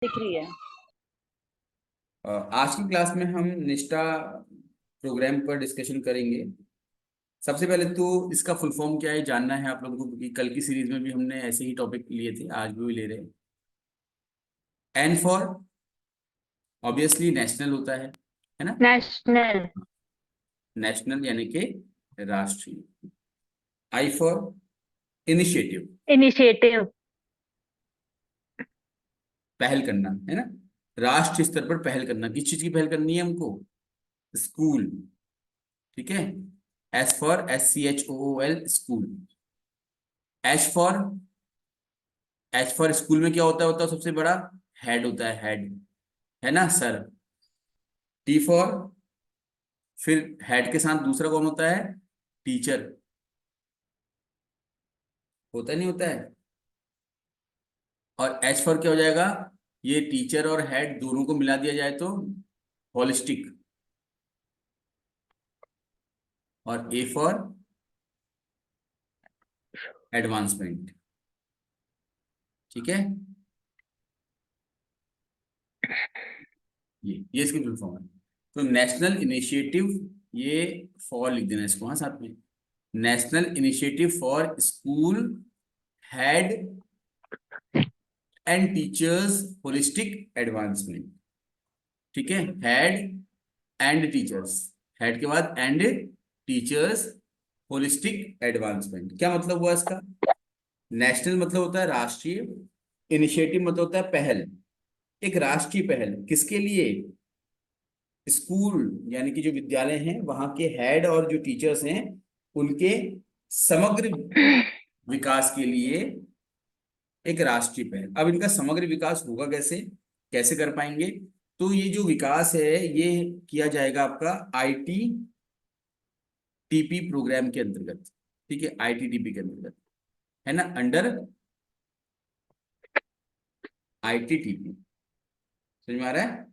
दिख रही है। आज की क्लास में हम निष्ठा प्रोग्राम पर डिस्कशन करेंगे। सबसे पहले तो इसका फुल फॉर्म क्या है जानना है आप लोगों को, क्योंकि कल की सीरीज में भी हमने ऐसे ही टॉपिक लिए थे, आज भी ले रहे हैं। एन फॉर ऑब्वियसली नेशनल होता है ना। नेशनल। नेशनल यानी कि राष्ट्रीय। आई फॉर इनिशिएटिव, इनिशिएटिव। पहल करना है ना। राष्ट्रीय स्तर पर पहल करना, किस चीज की पहल करनी है हमको? स्कूल। ठीक है। S for SCHOOL, school. H for, H for school में क्या होता है सबसे बड़ा? हेड होता है, हेड, है ना, सर। टी फॉर, फिर हेड के साथ दूसरा कौन होता है? टीचर। होता नहीं होता है। और एच फॉर क्या हो जाएगा? ये टीचर और हेड दोनों को मिला दिया जाए तो होलिस्टिक। और ए फॉर एडवांसमेंट। ठीक है। ये इसकी फुल फॉर्म है। तो नेशनल इनिशिएटिव, ये फॉर लिख देना इसको, हाँ, साथ में। National initiative for school head and teachers holistic advancement. ठीक है। हेड एंड टीचर्स, हेड के बाद एंड टीचर्स होलिस्टिक एडवांसमेंट। क्या मतलब हुआ इसका? नेशनल मतलब होता है राष्ट्रीय, इनिशिएटिव मतलब होता है पहल। एक राष्ट्रीय पहल किसके लिए? स्कूल यानी कि जो विद्यालय हैं वहां के हेड और जो टीचर्स हैं उनके समग्र विकास के लिए एक राष्ट्रीय पहल। अब इनका समग्र विकास होगा कैसे, कैसे कर पाएंगे? तो ये जो विकास है ये किया जाएगा आपका ITTP प्रोग्राम के अंतर्गत। ठीक है, ITTP के अंतर्गत, है ना, अंडर ITTP। समझ में आ रहा है?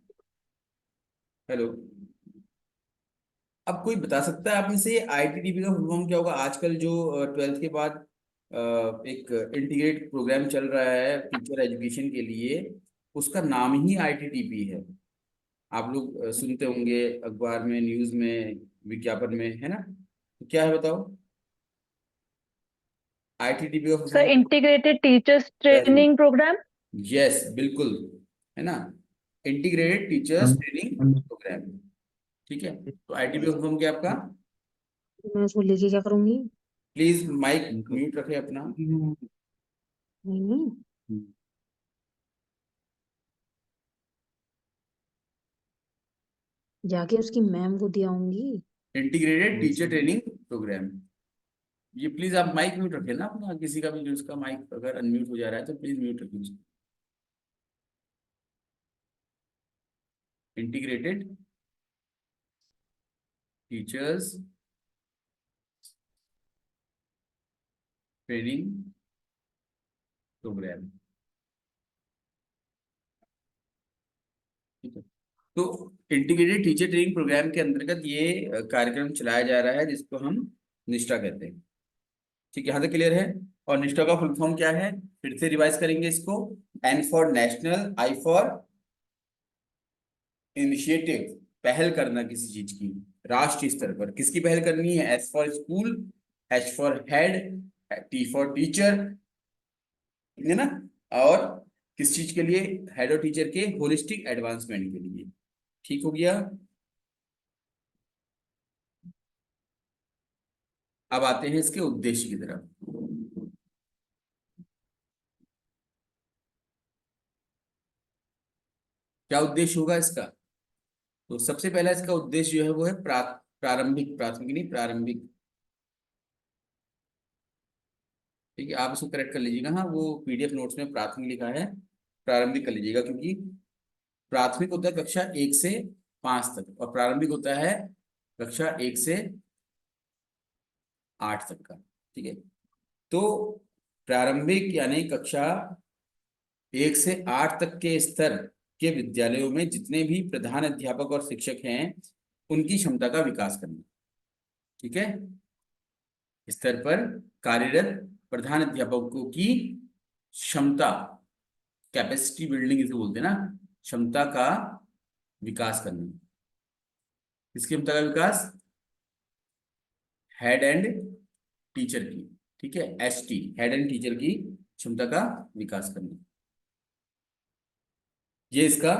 हेलो। अब कोई बता सकता है आप में से ITTP का फुल फॉर्म क्या होगा? आजकल जो 12th के बाद एक इंटीग्रेट प्रोग्राम चल रहा है टीचर एजुकेशन के लिए, उसका नाम ही ITTP है। आप लोग सुनते होंगे अखबार में, न्यूज में, विज्ञापन में, है ना। तो क्या है बताओ? ITTP का full sir, form? Integrated teachers very, training programme. Yes, बिल्कुल, है ना, इंटीग्रेटेड टीचर्स ट्रेनिंग प्रोग्राम। ठीक है। तो ITTP का फुल फॉर्म क्या है आपका? मैं उसको लेके क्या करूंगी? प्लीज माइक म्यूट रखें अपना। नहीं नहीं, जाके उसकी मैम को दिया आऊंगी। Integrated teacher training programme. ये प्लीज आप माइक म्यूट रखें ना अपना, किसी का भी जो उसका माइक अगर अनम्यूट हो जा रहा है तो प्लीज म्यूट रखें उसको। Integrated teachers training programme. ठीक है। तो इंटीग्रेटेड टीचर ट्रेनिंग प्रोग्राम के अंतर्गत ये कार्यक्रम चलाया जा रहा है जिसको हम निष्ठा कहते हैं। ठीक है, यहाँ तक क्लियर है? और निष्ठा का फुल फॉर्म क्या है? फिर से रिवाइज करेंगे इसको। N for national, I for initiative, पहल करना किसी चीज की राष्ट्रीय स्तर पर। किसकी पहल करनी है? S for school, H for head, T for teacher, है ना। और किस चीज के लिए? हेड और टीचर के होलिस्टिक एडवांसमेंट के लिए। ठीक हो गया। अब आते हैं इसके उद्देश्य की तरफ। क्या उद्देश्य होगा इसका? तो सबसे पहला इसका उद्देश्य जो है वो है प्रारंभिक, प्राथमिक नहीं, प्रारंभिक। ठीक है, आप इसको करेक्ट कर लीजिएगा, हाँ, वो PDF नोट्स में प्राथमिक लिखा है, प्रारंभिक कर लीजिएगा, क्योंकि प्राथमिक होता है कक्षा 1 से 5 तक और प्रारंभिक होता है कक्षा 1 से 8 तक का। ठीक है। तो प्रारंभिक यानी कक्षा 1 से 8 तक के स्तर के विद्यालयों में जितने भी प्रधान अध्यापक और शिक्षक हैं उनकी क्षमता का विकास करना। ठीक है। स्तर पर कार्यरत प्रधान अध्यापकों की क्षमता कैपेसिटी बिल्डिंग इसे बोलते हैं ना, क्षमता का विकास करना। किसकी क्षमता का विकास? हेड एंड टीचर की, ठीक है, HT, हेड एंड टीचर की क्षमता का विकास करना, ये इसका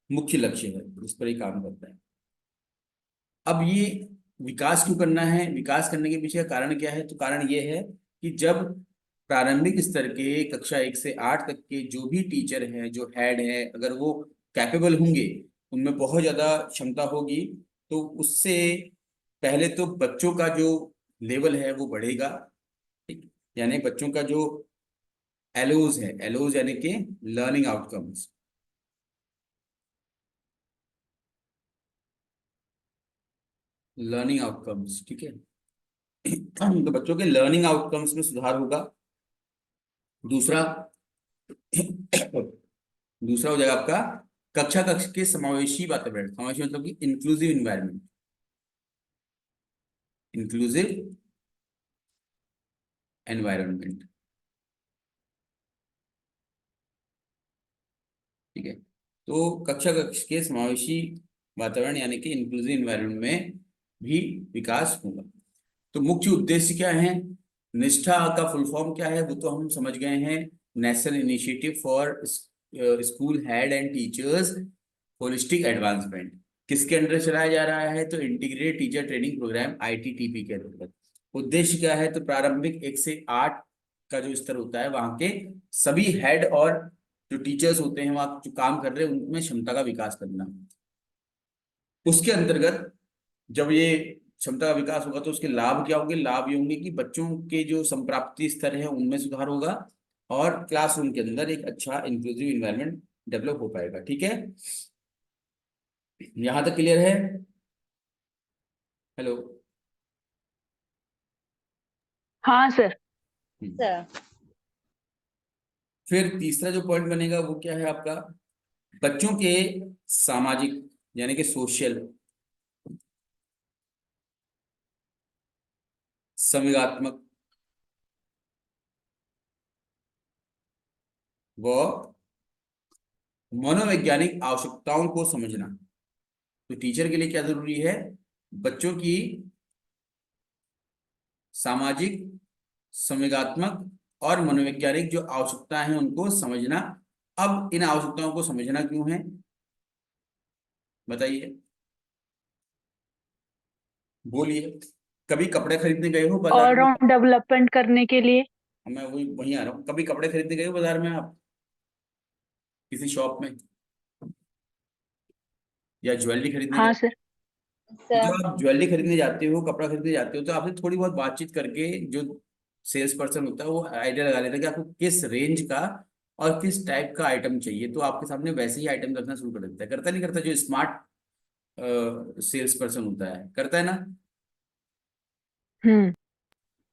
मुख्य लक्ष्य है, इस पर ये काम करता है। अब ये विकास क्यों करना है, विकास करने के पीछे का कारण क्या है? तो कारण ये है कि जब प्रारंभिक स्तर के कक्षा 1 से 8 तक के जो भी टीचर हैं, जो हेड है, अगर वो कैपेबल होंगे, उनमें बहुत ज्यादा क्षमता होगी, तो उससे पहले तो बच्चों का जो लेवल है वो बढ़ेगा, ठीक, यानी बच्चों का जो एलोज है, एलोज यानी कि लर्निंग आउटकम्स, लर्निंग आउटकम्स, ठीक है, तो बच्चों के लर्निंग आउटकम्स में सुधार होगा। दूसरा दूसरा हो जाएगा आपका कक्षा कक्ष के समावेशी वातावरण, समावेशी मतलब कि इंक्लूसिव इन्वायरमेंट, इंक्लूसिव एनवायरनमेंट, ठीक है। तो कक्षा कक्ष के समावेशी वातावरण यानी कि इंक्लूसिव इन्वायरमेंट में भी विकास होगा। तो मुख्य उद्देश्य क्या है? निष्ठा का फुल फॉर्म क्या है वो तो हम समझ गए हैं, national initiative for school head and teachers holistic advancement. किसके अंडर चलाया जा रहा है? तो integrated teacher training programme, ITTP के अंतर्गत। उद्देश्य क्या है? तो प्रारंभिक 1 से 8 का जो स्तर होता है, वहां के सभी हेड और जो टीचर्स होते हैं वहां जो काम कर रहे हैं उनमें क्षमता का विकास करना। उसके अंतर्गत जब ये क्षमता का विकास होगा तो उसके लाभ क्या होंगे? लाभ ये होंगे कि बच्चों के जो संप्राप्ति स्तर है उनमें सुधार होगा और क्लासरूम के अंदर एक अच्छा इंक्लूसिव इन्वायरमेंट डेवलप हो पाएगा, ठीक है। यहां तक क्लियर है? हेलो। हाँ सर। सर। फिर तीसरा जो पॉइंट बनेगा वो क्या है आपका? बच्चों के सामाजिक यानी कि सोशल, संवेगात्मक व मनोवैज्ञानिक आवश्यकताओं को समझना। तो टीचर के लिए क्या जरूरी है? बच्चों की सामाजिक, संवेगात्मक और मनोवैज्ञानिक जो आवश्यकताएं हैं उनको समझना। अब इन आवश्यकताओं को समझना क्यों है बताइए, बोलिए। कभी कपड़े खरीदने गए हो बाजार में? ऑलराउंड डेवलपमेंट करने के लिए। मैं वही वहीं आ रहा हूँ। कभी कपड़े खरीदने गए हो बाजार में आप, किसी शॉप में, या ज्वेलरी खरीदने गए? हाँ सर। तो सर। जब आप ज्वेलरी खरीदने जाते हो, कपड़ा खरीदने जाते हो, तो आपसे थोड़ी बहुत बातचीत करके जो सेल्स पर्सन होता है वो आइडिया लगा लेता है कि आपको किस रेंज का और किस टाइप का आइटम चाहिए, तो आपके सामने वैसे ही आइटम रखना शुरू कर देता है। करता नहीं करता? जो स्मार्ट सेल्स पर्सन होता है करता है ना, हम्म।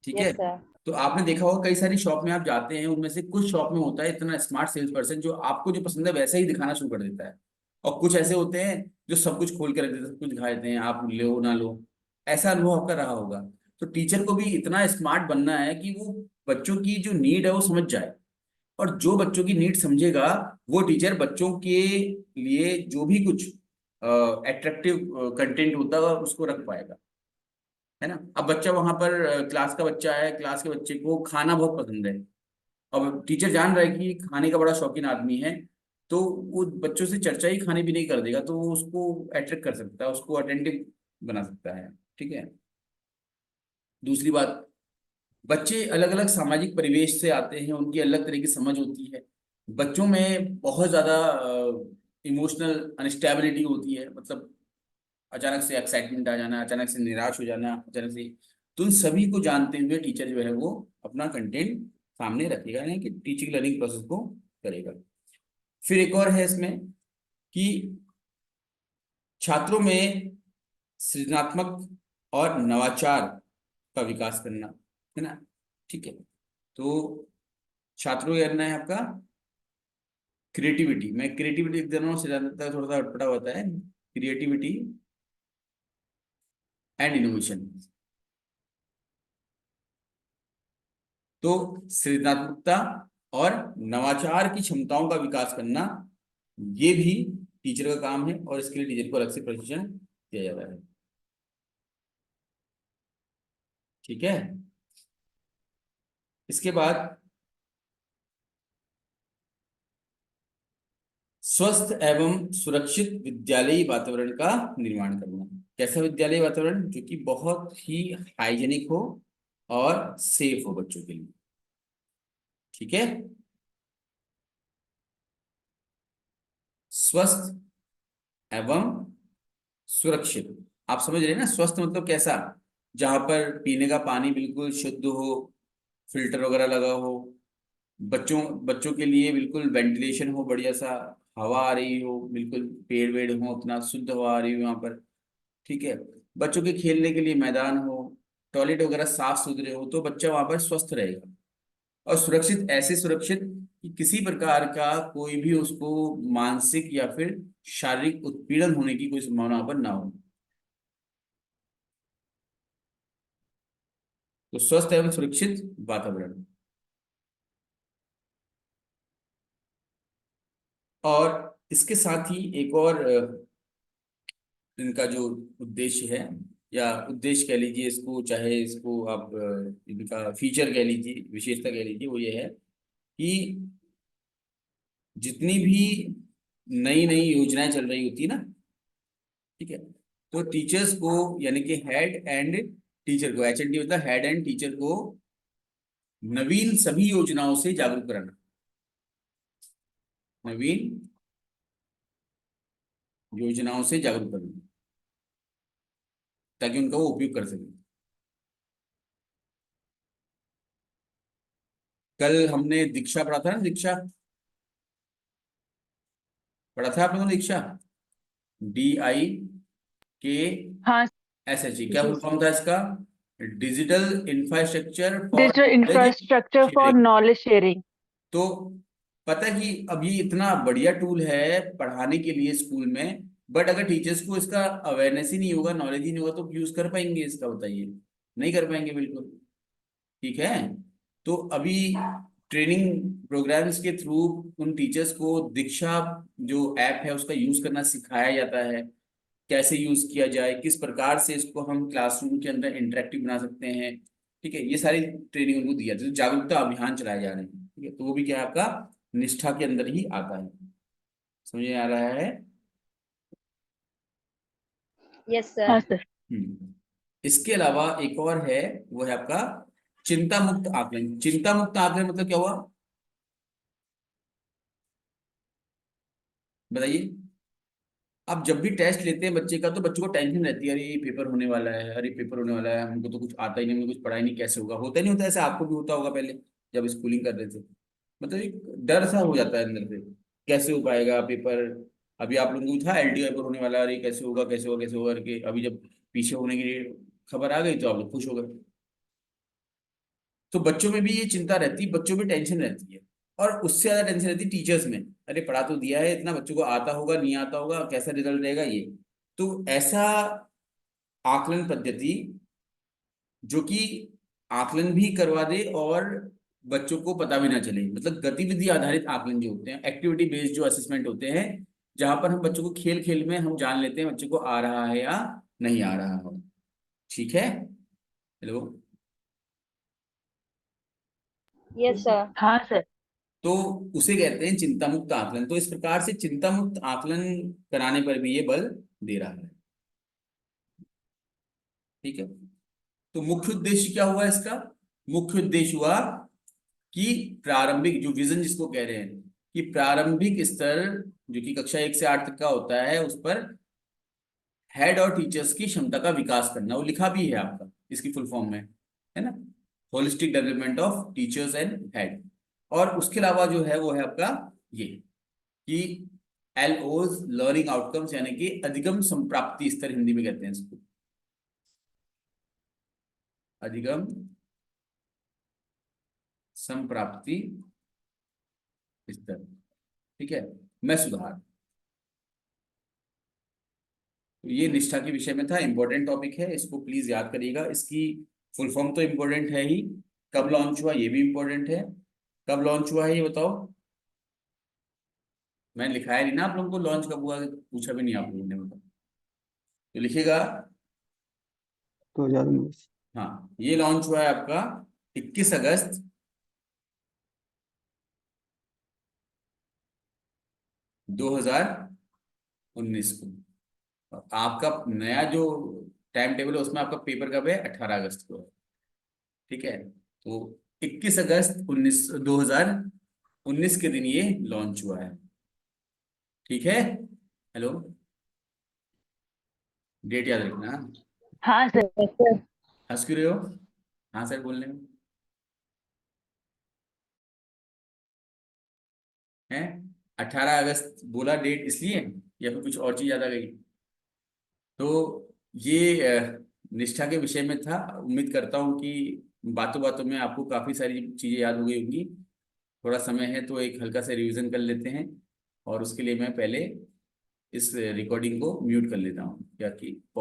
ठीक है। Yes sir. तो आपने देखा होगा कई सारी शॉप में आप जाते हैं, उनमें से कुछ शॉप में होता है इतना स्मार्ट सेल्स पर्सन जो आपको जो पसंद है वैसा ही दिखाना शुरू कर देता है, और कुछ ऐसे होते हैं जो सब कुछ खोल के रख देते हैं, सब कुछ दिखा देते हैं, आप लो ना लो। ऐसा अनुभव आपका रहा होगा। तो टीचर को भी इतना स्मार्ट बनना है कि वो बच्चों की जो नीड है वो समझ जाए, और जो बच्चों की नीड समझेगा वो टीचर बच्चों के लिए जो भी कुछ एट्रैक्टिव कंटेंट होता है उसको रख पाएगा, है ना। अब बच्चा वहां पर क्लास का बच्चा है, क्लास के बच्चे को खाना बहुत पसंद है, अब टीचर जान रहा है कि खाने का बड़ा शौकीन आदमी है, तो वो बच्चों से चर्चा ही खाने पीने की कर देगा, तो वो उसको अट्रैक्ट कर सकता है, उसको अटेंटिव बना सकता है, ठीक है। दूसरी बात, बच्चे अलग अलग सामाजिक परिवेश से आते हैं, उनकी अलग तरह की समझ होती है। बच्चों में बहुत ज्यादा इमोशनल अनस्टेबिलिटी होती है, मतलब अचानक से एक्साइटमेंट आ जाना, अचानक से निराश हो जाना, अचानक से। तो उन सभी को जानते हुए टीचर जो है वो अपना कंटेंट सामने रखेगा, यानी कि टीचिंग लर्निंग प्रोसेस को करेगा। फिर एक और है इसमें कि छात्रों में सृजनात्मक और नवाचार का विकास करना, है ना, ठीक है। तो छात्रों का करना है आपका क्रिएटिविटी, मैं क्रिएटिविटी लिख दे रहा हूँ, सृजनात्मकता थोड़ा सा अटपटा होता है, क्रिएटिविटी एंड इनोवेशन। तो सृजनात्मकता और नवाचार की क्षमताओं का विकास करना, ये भी टीचर का काम है, और इसके लिए टीचर को अलग से प्रशिक्षण दिया जाता है। ठीक है। इसके बाद स्वस्थ एवं सुरक्षित विद्यालयी वातावरण का निर्माण करना। कैसा विद्यालयी वातावरण? जो कि बहुत ही हाइजेनिक हो और सेफ हो बच्चों के लिए। ठीक है। स्वस्थ एवं सुरक्षित, आप समझ रहे हैं ना? स्वस्थ मतलब कैसा? जहां पर पीने का पानी बिल्कुल शुद्ध हो, फिल्टर वगैरह लगा हो, बच्चों बच्चों के लिए बिल्कुल वेंटिलेशन हो, बढ़िया सा हवा आ रही हो, बिल्कुल पेड़ वेड़ हो, अपना शुद्ध हवा आ रही हो वहां पर। ठीक है। बच्चों के खेलने के लिए मैदान हो, टॉयलेट वगैरह साफ सुथरे हो, तो बच्चा वहां पर स्वस्थ रहेगा। और सुरक्षित ऐसे सुरक्षित कि किसी प्रकार का कोई भी उसको मानसिक या फिर शारीरिक उत्पीड़न होने की कोई संभावना वहां पर ना हो। तो स्वस्थ एवं सुरक्षित वातावरण। और इसके साथ ही एक और इनका जो उद्देश्य है, या उद्देश्य कह लीजिए इसको, चाहे इसको आप इनका फीचर कह लीजिए, विशेषता कह लीजिए, वो ये है कि जितनी भी नई नई योजनाएं चल रही होती है ना, ठीक है, तो टीचर्स को, यानी कि हेड एंड टीचर को, HND मतलब हेड एंड टीचर को नवीन सभी योजनाओं से जागरूक कराना। नवीन योजनाओं से जागरूक करना, ताकि उनका वो उपयोग कर सके। कल हमने दीक्षा पढ़ा था ना, दीक्षा पढ़ा था आप लोगों ने? दीक्षा, हाँ, DIKSHE, क्या फुल यस। फॉर्म था इसका? Digital infrastructure for digital knowledge infrastructure for sharing. Knowledge sharing. तो पता है कि अब ये इतना बढ़िया टूल है पढ़ाने के लिए स्कूल में, बट अगर टीचर्स को इसका अवेयरनेस ही नहीं होगा, नॉलेज ही नहीं होगा, तो यूज कर पाएंगे इसका? बताइए, नहीं कर पाएंगे बिल्कुल। ठीक है। तो अभी ट्रेनिंग प्रोग्राम्स के थ्रू उन टीचर्स को दीक्षा जो ऐप है उसका यूज करना सिखाया जाता है, कैसे यूज किया जाए, किस प्रकार से इसको हम क्लासरूम के अंदर इंटरेक्टिव बना सकते हैं। ठीक है, ये सारी ट्रेनिंग उनको दी जाती है। तो जागरूकता अभियान चलाए जा रहे हैं। ठीक है, तो वो भी क्या है, आपका निष्ठा के अंदर ही आता है। समझ में आ रहा है? Yes sir. हाँ सर। इसके अलावा एक और है, वो है आपका चिंता मुक्त आकलन। चिंता मुक्त आकलन मतलब क्या हुआ, बताइए? आप जब भी टेस्ट लेते हैं बच्चे का, तो बच्चों को टेंशन रहती है, अरे ये पेपर होने वाला है, अरे पेपर होने वाला है, हमको तो कुछ आता ही नहीं, हमको कुछ पढ़ा ही नहीं, कैसे होगा? होता ही नहीं होता ऐसे? आपको भी होता होगा पहले जब स्कूलिंग कर रहे थे। मतलब एक डर सा हो जाता है अंदर से, कैसे हो पाएगा पेपर? अभी आप लोगों को था LTO पेपर होने वाला, अरे कैसे होगा, कैसे होगा, कैसे होगा करके। अभी जब पीछे होने की खबर आ गई तो आप लोग खुश हो गए। तो बच्चों में भी ये चिंता रहती है, बच्चों में टेंशन रहती है। और उससे ज्यादा टेंशन रहती है टीचर्स में, अरे पढ़ा तो दिया है इतना, बच्चों को आता होगा नहीं आता होगा, कैसा रिजल्ट रहेगा ये। तो ऐसा आकलन पद्धति जो कि आकलन भी करवा दे और बच्चों को पता भी ना चले, मतलब गतिविधि आधारित आकलन जो होते हैं, एक्टिविटी बेस्ड जो असेसमेंट होते हैं, जहां पर हम बच्चों को खेल खेल में हम जान लेते हैं बच्चों को आ रहा है या नहीं आ रहा है। ठीक है। हेलो। Yes sir. हाँ सर। तो उसे कहते हैं चिंता मुक्त आकलन। तो इस प्रकार से चिंता मुक्त आकलन कराने पर भी ये बल दे रहा है। ठीक है। तो मुख्य उद्देश्य क्या हुआ इसका? मुख्य उद्देश्य हुआ कि प्रारंभिक जो विजन जिसको कह रहे हैं, कि प्रारंभिक स्तर जो कि कक्षा 1 से 8 तक का होता है, उस पर हेड और टीचर्स की क्षमता का विकास करना। वो लिखा भी है आपका इसकी फुल फॉर्म में, है ना? Holistic development of teachers and head. और उसके अलावा जो है वो है आपका ये, कि LOs लर्निंग आउटकम्स, यानी कि अधिगम संप्राप्ति स्तर हिंदी में कहते हैं इसको, अधिगम संप्राप्ति स्तर। ठीक है, में सुधार। तो ये निष्ठा के विषय में था, इंपॉर्टेंट टॉपिक है, इसको प्लीज याद करिएगा। इसकी फुल फॉर्म तो इंपॉर्टेंट है ही, कब लॉन्च हुआ ये भी इंपॉर्टेंट है, कब लॉन्च हुआ है ये बताओ। मैंने लिखाया नहीं ना आप लोगों को, लॉन्च कब हुआ पूछा भी नहीं आप लोगों ने, बताओ तो लिखेगा। 2019। हाँ, ये लॉन्च हुआ है आपका 21 अगस्त 2019 को। और आपका नया जो टाइम टेबल है उसमें आपका पेपर कब है, 18 अगस्त को है। ठीक है, तो 21 अगस्त 2019 के दिन ये लॉन्च हुआ है। ठीक है, हेलो, डेट याद रखना। हाँ सर। Yes, sir. हंस क्यों रहे हो, हाँ सर बोलने में है। 18 अगस्त बोला डेट इसलिए, या फिर कुछ और चीज याद आ गई। तो ये निष्ठा के विषय में था। उम्मीद करता हूँ कि बातों बातों में आपको काफी सारी चीजें याद हो गई होंगी। थोड़ा समय है तो एक हल्का सा रिवीजन कर लेते हैं, और उसके लिए मैं पहले इस रिकॉर्डिंग को म्यूट कर लेता हूँ, क्या कि